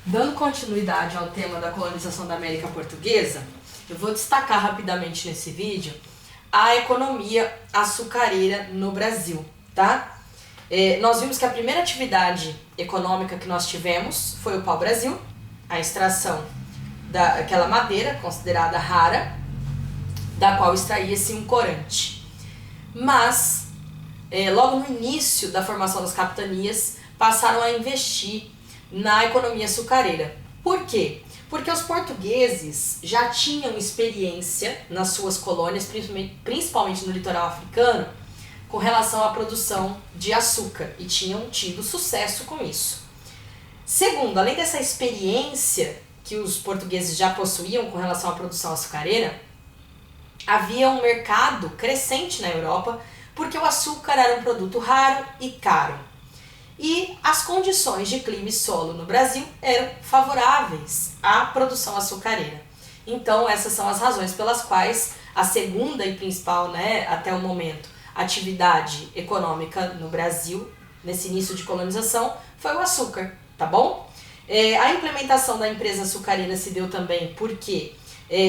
Dando continuidade ao tema da colonização da América Portuguesa, eu vou destacar rapidamente nesse vídeo a economia açucareira no Brasil, tá? Nós vimos que a primeira atividade econômica que nós tivemos foi o pau-brasil, a extração daquela madeira considerada rara, da qual extraía-se um corante. Mas, logo no início da formação das capitanias, passaram a investir na economia açucareira. Por quê? Porque os portugueses já tinham experiência nas suas colônias, principalmente no litoral africano, com relação à produção de açúcar e tinham tido sucesso com isso. Segundo, além dessa experiência que os portugueses já possuíam com relação à produção açucareira, havia um mercado crescente na Europa porque o açúcar era um produto raro e caro. E as condições de clima e solo no Brasil eram favoráveis à produção açucareira. Então essas são as razões pelas quais a segunda e principal, até o momento, atividade econômica no Brasil, nesse início de colonização, foi o açúcar, tá bom? A implementação da empresa açucareira se deu também porque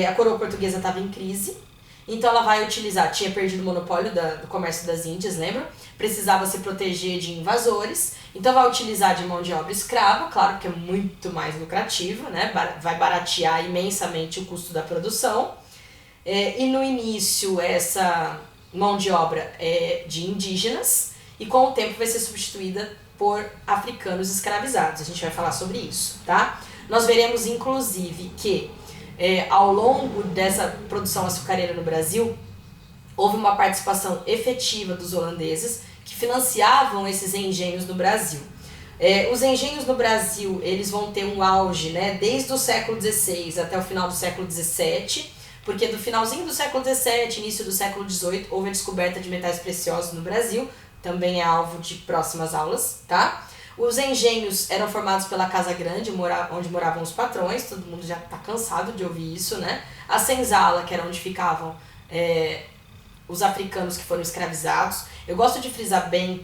a coroa portuguesa estava em crise. Então ela vai utilizar, tinha perdido o monopólio do comércio das Índias, lembra? Precisava se proteger de invasores, então vai utilizar de mão de obra escrava, claro que é muito mais lucrativo, né? Vai baratear imensamente o custo da produção. E no início essa mão de obra é de indígenas e com o tempo vai ser substituída por africanos escravizados. A gente vai falar sobre isso, tá? Nós veremos inclusive que ao longo dessa produção açucareira no Brasil, houve uma participação efetiva dos holandeses que financiavam esses engenhos no Brasil. Os engenhos no Brasil eles vão ter um auge, desde o século XVI até o final do século XVII, porque do finalzinho do século XVII, início do século XVIII, houve a descoberta de metais preciosos no Brasil, também é alvo de próximas aulas, tá? Os engenhos eram formados pela Casa Grande, onde moravam os patrões, todo mundo já está cansado de ouvir isso, né? A senzala, que era onde ficavam os africanos que foram escravizados. Eu gosto de frisar bem,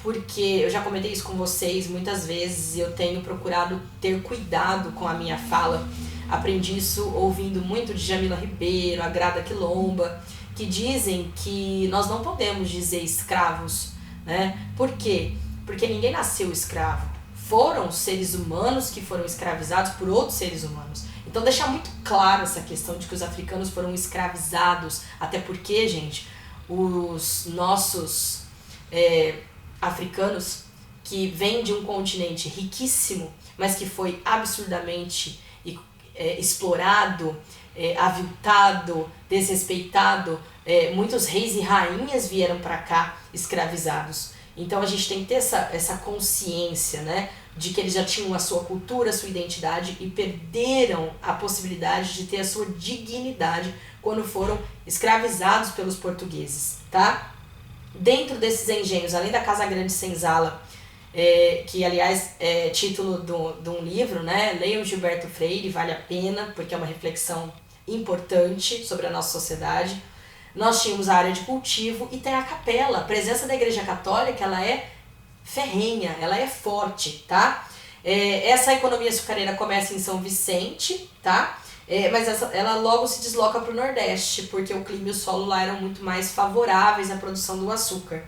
porque eu já comentei isso com vocês muitas vezes e eu tenho procurado ter cuidado com a minha fala. Aprendi isso ouvindo muito de Jamila Ribeiro, a Grada Quilomba, que dizem que nós não podemos dizer escravos, né? Por quê? Porque ninguém nasceu escravo. Foram seres humanos que foram escravizados por outros seres humanos. Então deixar muito claro essa questão de que os africanos foram escravizados, até porque, gente, os nossos africanos que vêm de um continente riquíssimo, mas que foi absurdamente explorado, aviltado, desrespeitado, muitos reis e rainhas vieram para cá escravizados. Então a gente tem que ter essa consciência, de que eles já tinham a sua cultura, a sua identidade e perderam a possibilidade de ter a sua dignidade quando foram escravizados pelos portugueses, tá? Dentro desses engenhos, além da Casa Grande Senzala, que aliás é título de um livro, leiam Gilberto Freire, vale a pena, porque é uma reflexão importante sobre a nossa sociedade. Nós tínhamos a área de cultivo e tem a capela. A presença da Igreja Católica, ela é ferrenha, ela é forte, tá? Essa economia açucareira começa em São Vicente, tá? Mas ela logo se desloca para o Nordeste, porque o clima e o solo lá eram muito mais favoráveis à produção do açúcar.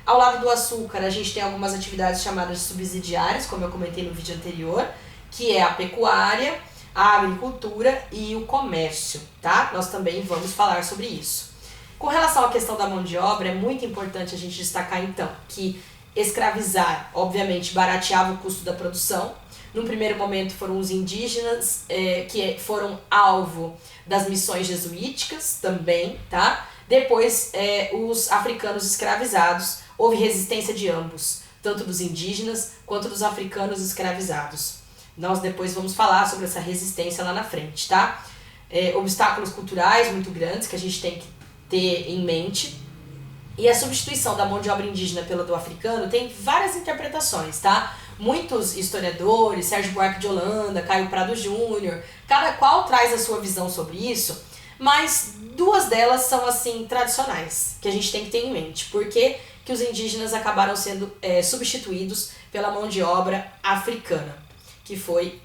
Ao lado do açúcar, a gente tem algumas atividades chamadas subsidiárias, como eu comentei no vídeo anterior, que é a pecuária, a agricultura e o comércio, tá? Nós também vamos falar sobre isso. Com relação à questão da mão de obra, é muito importante a gente destacar então que escravizar, obviamente, barateava o custo da produção. No primeiro momento foram os indígenas que foram alvo das missões jesuíticas também, tá? Depois os africanos escravizados, houve resistência de ambos, tanto dos indígenas quanto dos africanos escravizados. Nós depois vamos falar sobre essa resistência lá na frente, tá? Obstáculos culturais muito grandes que a gente tem que ter em mente. E a substituição da mão de obra indígena pela do africano tem várias interpretações, tá? Muitos historiadores, Sérgio Buarque de Holanda, Caio Prado Júnior, cada qual traz a sua visão sobre isso, mas duas delas são assim tradicionais, que a gente tem que ter em mente. Por que que os indígenas acabaram sendo substituídos pela mão de obra africana? que foi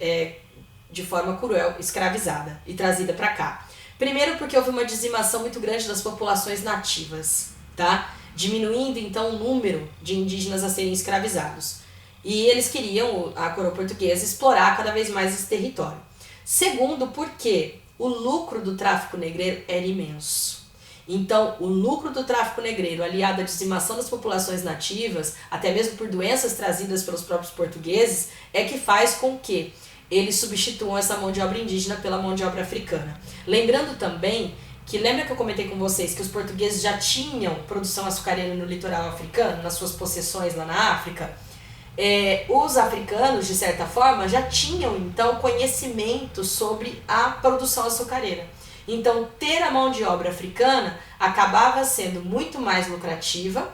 de forma cruel escravizada e trazida para cá. Primeiro porque houve uma dizimação muito grande das populações nativas, tá? Diminuindo então o número de indígenas a serem escravizados. E eles queriam, a coroa portuguesa, explorar cada vez mais esse território. Segundo, porque o lucro do tráfico negreiro era imenso. Então, o lucro do tráfico negreiro, aliado à dizimação das populações nativas, até mesmo por doenças trazidas pelos próprios portugueses, é que faz com que eles substituam essa mão de obra indígena pela mão de obra africana. Lembrando também lembra que eu comentei com vocês que os portugueses já tinham produção açucareira no litoral africano, nas suas possessões lá na África? Os africanos, de certa forma, já tinham, então, conhecimento sobre a produção açucareira. Então, ter a mão de obra africana acabava sendo muito mais lucrativa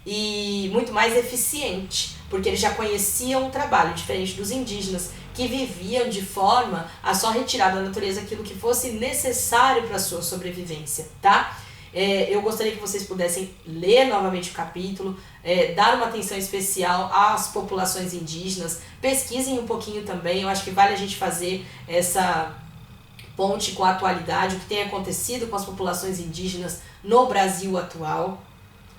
e muito mais eficiente, porque eles já conheciam o trabalho, diferente dos indígenas, que viviam de forma a só retirar da natureza aquilo que fosse necessário para a sua sobrevivência, tá? Eu gostaria que vocês pudessem ler novamente o capítulo, dar uma atenção especial às populações indígenas, pesquisem um pouquinho também, eu acho que vale a gente fazer essa ponte com a atualidade, o que tem acontecido com as populações indígenas no Brasil atual,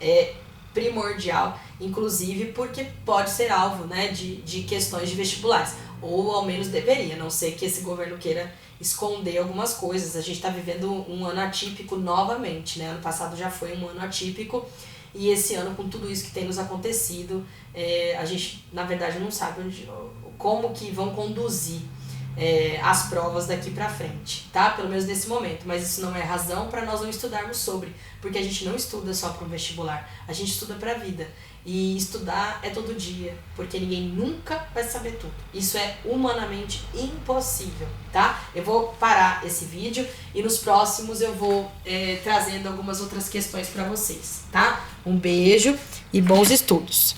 é primordial, inclusive porque pode ser alvo, né, de questões de vestibulares, ou ao menos deveria, a não ser que esse governo queira esconder algumas coisas. A gente está vivendo um ano atípico novamente, né? Ano passado já foi um ano atípico e esse ano, com tudo isso que tem nos acontecido, a gente, na verdade, não sabe como que vão conduzir as provas daqui pra frente, tá? Pelo menos nesse momento, mas isso não é razão para nós não estudarmos sobre, porque a gente não estuda só para o vestibular, a gente estuda para a vida, e estudar é todo dia, porque ninguém nunca vai saber tudo, isso é humanamente impossível, tá? Eu vou parar esse vídeo e nos próximos eu vou trazendo algumas outras questões para vocês, tá? Um beijo e bons estudos!